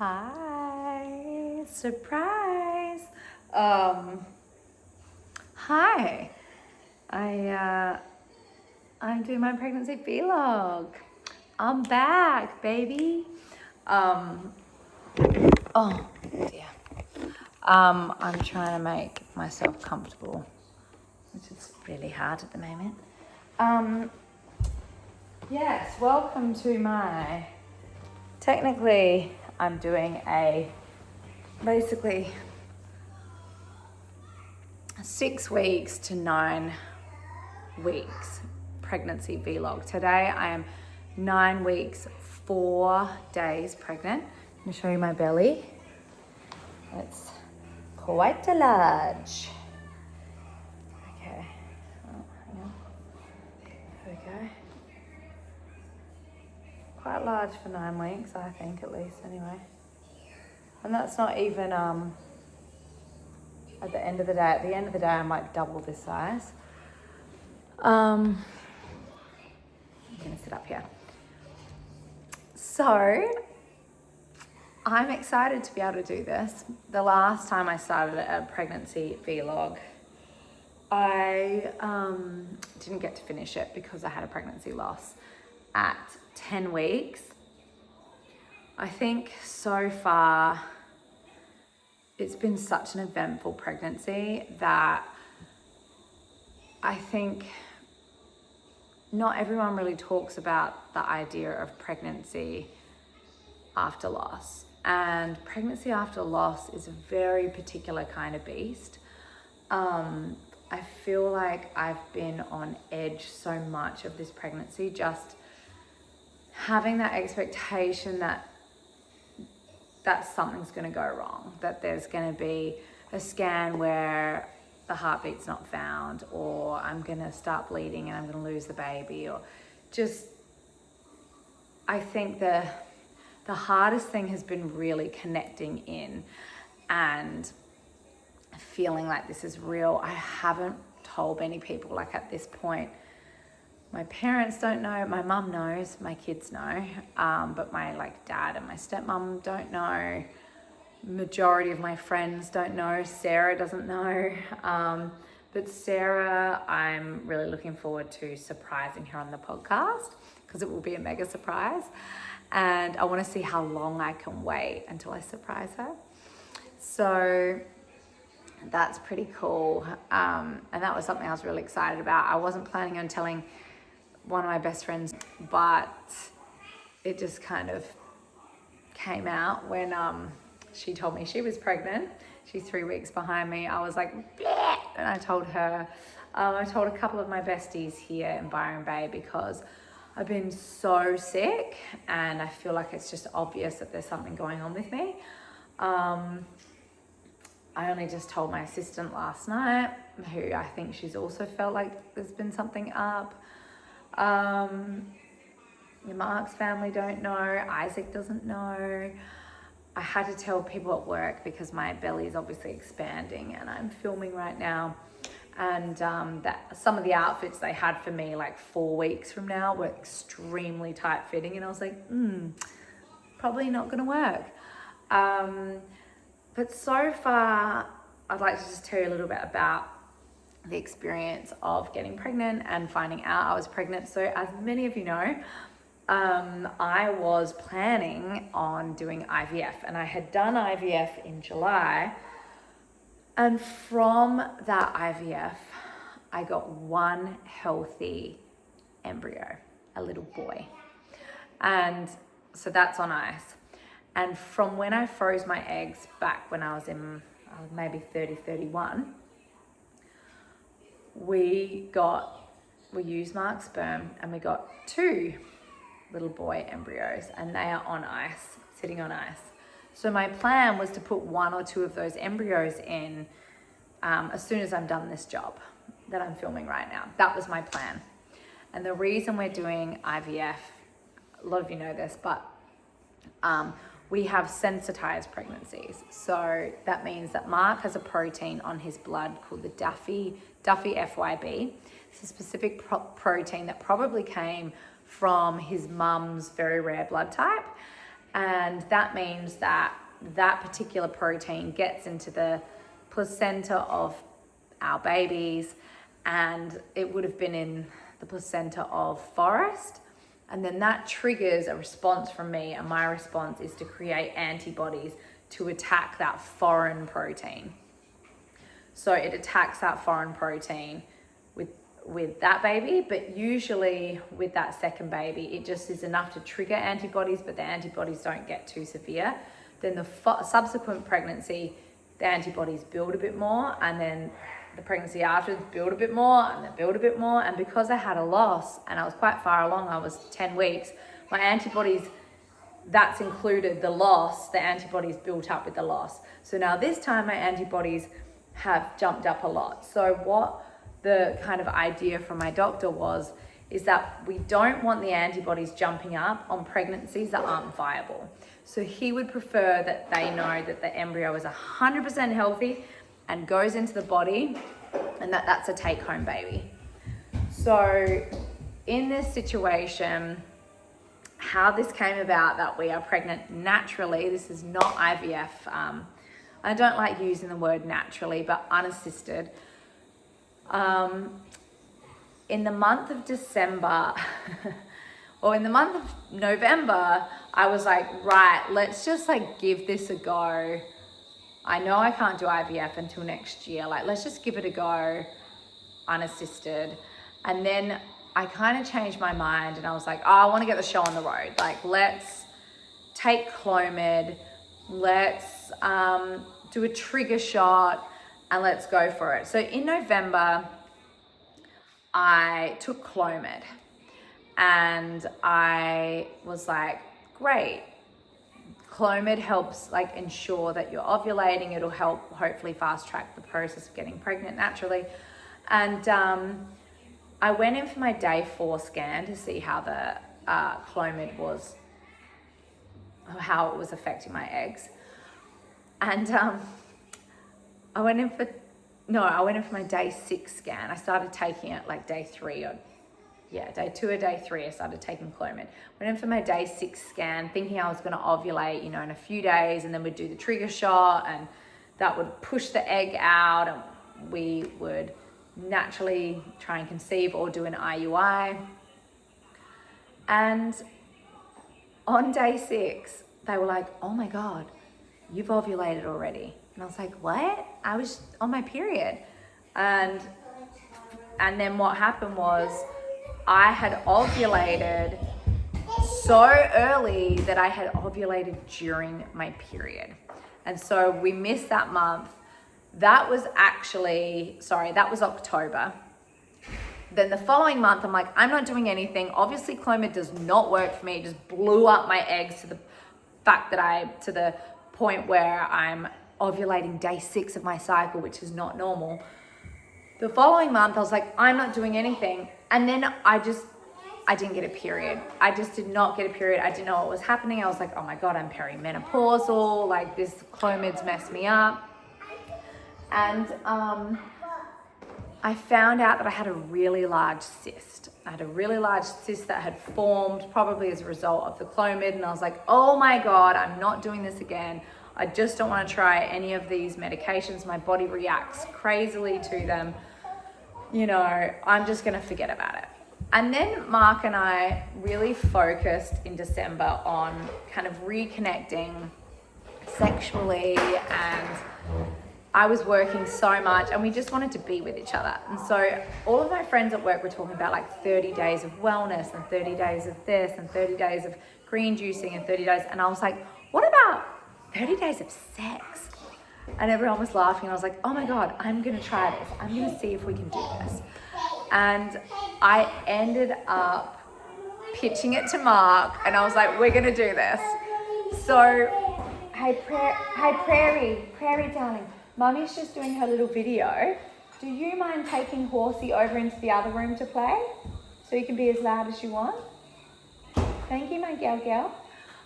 Hi, surprise. Hi. I'm doing my pregnancy vlog. I'm back, baby. Oh dear. I'm trying to make myself comfortable, which is really hard at the moment. Yes, welcome to my, technically I'm doing basically 6 weeks to 9 weeks pregnancy vlog. Today I am 9 weeks, 4 days pregnant. I'm gonna show you my belly. It's quite a large. Okay, hang on. There we go. Quite large for 9 weeks, I think, at least, anyway. And that's not even at the end of the day. At the end of the day, I might double this size. I'm gonna sit up here. So, I'm excited to be able to do this. The last time I started a pregnancy vlog, I didn't get to finish it because I had a pregnancy loss at 10 weeks. I think so far it's been such an eventful pregnancy that I think not everyone really talks about the idea of pregnancy after loss. And pregnancy after loss is a very particular kind of beast. I feel like I've been on edge so much of this pregnancy, just having that expectation that something's going to go wrong, that there's going to be a scan where the heartbeat's not found, or I'm going to start bleeding and I'm going to lose the baby, or just, I think the hardest thing has been really connecting in and feeling like this is real. I haven't told many people, like at this point. My parents don't know, my mum knows, my kids know, but my dad and my stepmom don't know. Majority of my friends don't know. Sarah doesn't know. But Sarah, I'm really looking forward to surprising her on the podcast because it will be a mega surprise. And I want to see how long I can wait until I surprise her. So that's pretty cool. And that was something I was really excited about. I wasn't planning on telling one of my best friends, but it just kind of came out when she told me she was pregnant. She's 3 weeks behind me. I was like, bleh! And I told her. I told a couple of my besties here in Byron Bay because I've been so sick and I feel like it's just obvious that there's something going on with me. I only just told my assistant last night, who I think she's also felt like there's been something up. Mark's family don't know. Isaac doesn't know. I had to tell people at work because my belly is obviously expanding and I'm filming right now. And that some of the outfits they had for me 4 weeks from now were extremely tight fitting. And I was like, probably not gonna work. But so far, I'd like to just tell you a little bit about the experience of getting pregnant and finding out I was pregnant. So as many of you know, I was planning on doing IVF, and I had done IVF in July. And from that IVF, I got one healthy embryo, a little boy. And so that's on ice. And from when I froze my eggs back when I was maybe 30, 31, we used Mark's sperm and we got 2 little boy embryos, and they are on ice, sitting on ice. So my plan was to put 1 or 2 of those embryos in as soon as I'm done this job that I'm filming right now. That was my plan. And the reason we're doing IVF, a lot of you know this, but we have sensitized pregnancies. So that means that Mark has a protein on his blood called the Duffy FYB. It's a specific protein that probably came from his mum's very rare blood type. And that means that that particular protein gets into the placenta of our babies, and it would have been in the placenta of Forrest. And then that triggers a response from me, and my response is to create antibodies to attack that foreign protein. So it attacks that foreign protein with that baby, but usually with that second baby, it just is enough to trigger antibodies, but the antibodies don't get too severe. Then the subsequent pregnancy, the antibodies build a bit more, and then the pregnancy after build a bit more, and then build a bit more. And because I had a loss and I was quite far along, I was 10 weeks, my antibodies, that's included the loss, the antibodies built up with the loss. So now this time my antibodies have jumped up a lot. So what the kind of idea from my doctor is that we don't want the antibodies jumping up on pregnancies that aren't viable. So he would prefer that they know that the embryo is 100% healthy and goes into the body, and that's a take-home baby. So in this situation, how this came about that we are pregnant naturally, this is not IVF. I don't like using the word naturally, but unassisted. In the month of December, or in the month of November, I was like, right, let's just like give this a go. I know I can't do IVF until next year. Like, let's just give it a go, unassisted. And then I kind of changed my mind, and I was like, oh, I want to get the show on the road. Like, let's take Clomid, let's do a trigger shot, and let's go for it. So in November, I took Clomid, and I was like, great. Clomid helps like ensure that you're ovulating. It'll help hopefully fast track the process of getting pregnant naturally. And I went in for my day 4 scan to see how the Clomid was, how it was affecting my eggs. And I went in for my day 6 scan. I started taking it like day 3 or day 2 or day 3, I started taking Clomid. Went in for my day 6 scan thinking I was going to ovulate, in a few days, and then we'd do the trigger shot, and that would push the egg out, and we would naturally try and conceive or do an IUI. And on day 6, they were like, oh my God, you've ovulated already. And I was like, what? I was on my period. And then what happened was I had ovulated so early that I had ovulated during my period. And so we missed that month. That was October. Then the following month, I'm like, I'm not doing anything. Obviously, Clomid does not work for me. It just blew up my eggs to the point where I'm ovulating day 6 of my cycle, which is not normal. The following month, I was like, I'm not doing anything. And then I didn't get a period. I just did not get a period. I didn't know what was happening. I was like, oh my God, I'm perimenopausal. Like, this Clomid's messed me up. And I found out that I had a really large cyst. I had a really large cyst that had formed probably as a result of the Clomid. And I was like, oh my God, I'm not doing this again. I just don't want to try any of these medications. My body reacts crazily to them. I'm just going to forget about it. And then Mark and I really focused in December on kind of reconnecting sexually, and I was working so much, and we just wanted to be with each other. And so all of my friends at work were talking about like 30 days of wellness and 30 days of this and 30 days of green juicing and 30 days. And I was like, what about 30 days of sex? And everyone was laughing. I was like, oh my God, I'm going to try this. I'm going to see if we can do this. And I ended up pitching it to Mark, and I was like, we're going to do this. So, hey Prairie darling, Mummy's just doing her little video. Do you mind taking Horsey over into the other room to play? So you can be as loud as you want? Thank you, my girl.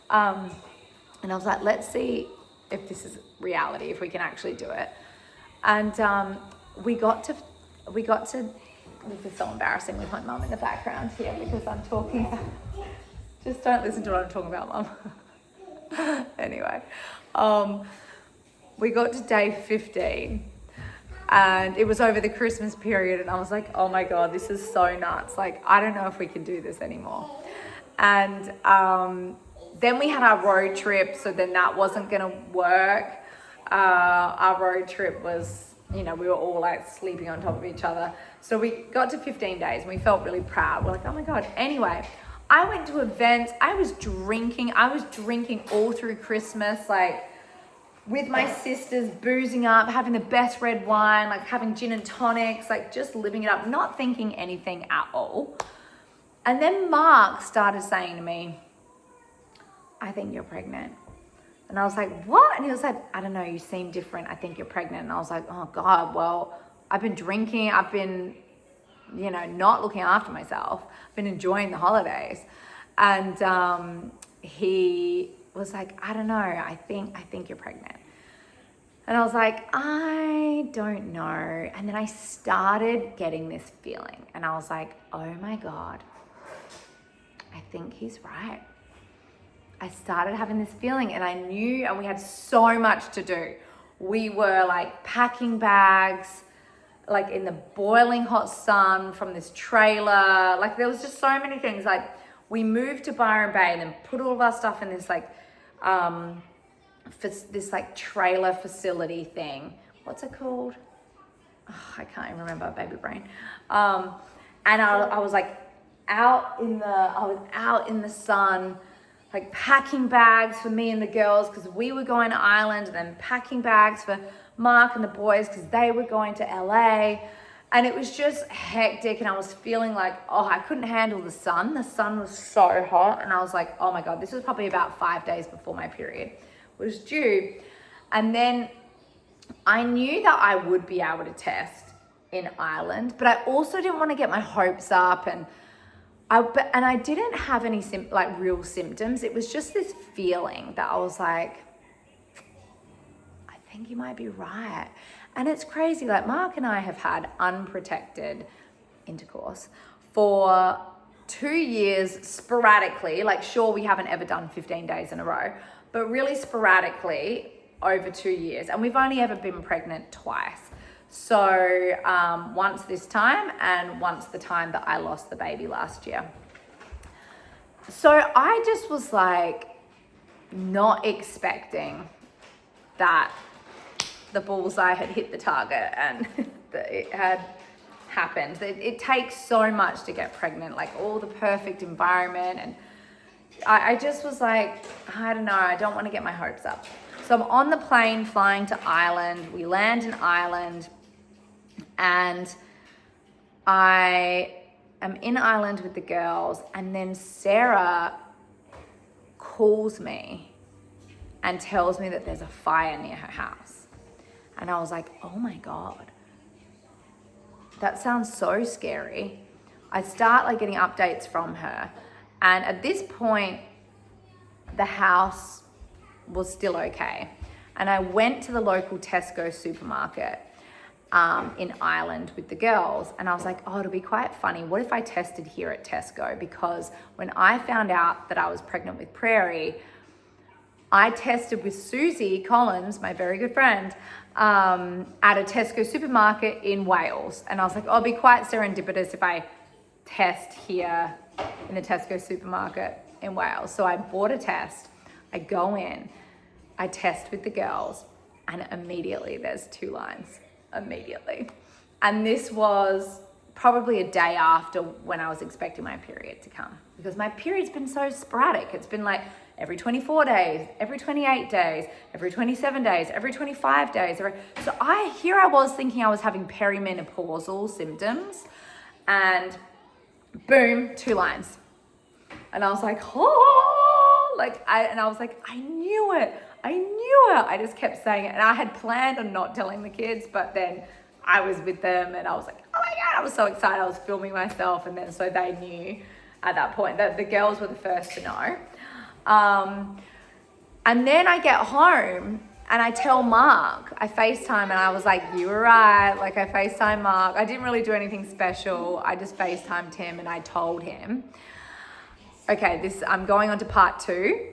And I was like, let's see if this is reality, if we can actually do it. And we got to, this is so embarrassing with my mum in the background here because I'm talking about, just don't listen to what I'm talking about, Mum. Anyway, we got to day 15 and it was over the Christmas period, and I was like, oh my God, this is so nuts. Like, I don't know if we can do this anymore. And then we had our road trip, so then that wasn't gonna work. Our road trip was, we were all like sleeping on top of each other. So we got to 15 days and we felt really proud. We're like, oh my God. Anyway, I went to events. I was drinking all through Christmas, like with my sisters, boozing up, having the best red wine, like having gin and tonics, like just living it up, not thinking anything at all. And then Mark started saying to me, I think you're pregnant. And I was like, what? And he was like, I don't know, you seem different. I think you're pregnant. And I was like, oh God, well, I've been drinking. I've been, not looking after myself. I've been enjoying the holidays. And he was like, I don't know, I think you're pregnant. And I was like, I don't know. And then I started getting this feeling. And I was like, oh my God, I think he's right. I started having this feeling, and I knew, and we had so much to do. We were like packing bags, like in the boiling hot sun from this trailer. Like there was just so many things. Like we moved to Byron Bay and then put all of our stuff in this like, this like trailer facility thing. What's it called? Oh, I can't even remember, baby brain. And I was like out in the sun, like packing bags for me and the girls because we were going to Ireland, and then packing bags for Mark and the boys because they were going to LA. And it was just hectic, and I was feeling like, I couldn't handle the sun. The sun was so hot, and I was like, oh my God, this was probably about 5 days before my period was due. And then I knew that I would be able to test in Ireland, but I also didn't want to get my hopes up, and I didn't have any real symptoms. It was just this feeling that I was like, I think you might be right. And it's crazy, like Mark and I have had unprotected intercourse for 2 years sporadically. Like sure, we haven't ever done 15 days in a row, but really sporadically over 2 years. And we've only ever been pregnant twice. So once this time and once the time that I lost the baby last year. So I just was like not expecting that the bullseye had hit the target and that it had happened. It takes so much to get pregnant, like all the perfect environment. And I just was like, I don't know, I don't want to get my hopes up. So I'm on the plane flying to Ireland. We land in Ireland, and I am in Ireland with the girls, and then Sarah calls me and tells me that there's a fire near her house. And I was like, oh my God, that sounds so scary. I start like getting updates from her, and at this point the house was still okay. And I went to the local Tesco supermarket in Ireland with the girls, and I was like, oh, it'll be quite funny. What if I tested here at Tesco? Because when I found out that I was pregnant with Prairie, I tested with Susie Collins, my very good friend, at a Tesco supermarket in Wales. And I was like, oh, it'll be quite serendipitous if I test here in the Tesco supermarket in Wales. So I bought a test. I go in, I test with the girls, and immediately there's 2 lines. Immediately. And this was probably a day after when I was expecting my period to come, because my period's been so sporadic. It's been like every 24 days, every 28 days, every 27 days, every 25 days. So I was thinking I was having perimenopausal symptoms, and boom, 2 lines. And I was like, oh, I was like, I knew it. I just kept saying it. And I had planned on not telling the kids, but then I was with them and I was like, oh my God, I was so excited. I was filming myself. And then so they knew at that point that the girls were the first to know. And then I get home and I tell Mark, I FaceTime, and I was like, you were right. Like I FaceTime Mark. I didn't really do anything special. I just FaceTimed him and I told him, okay, I'm going on to part 2.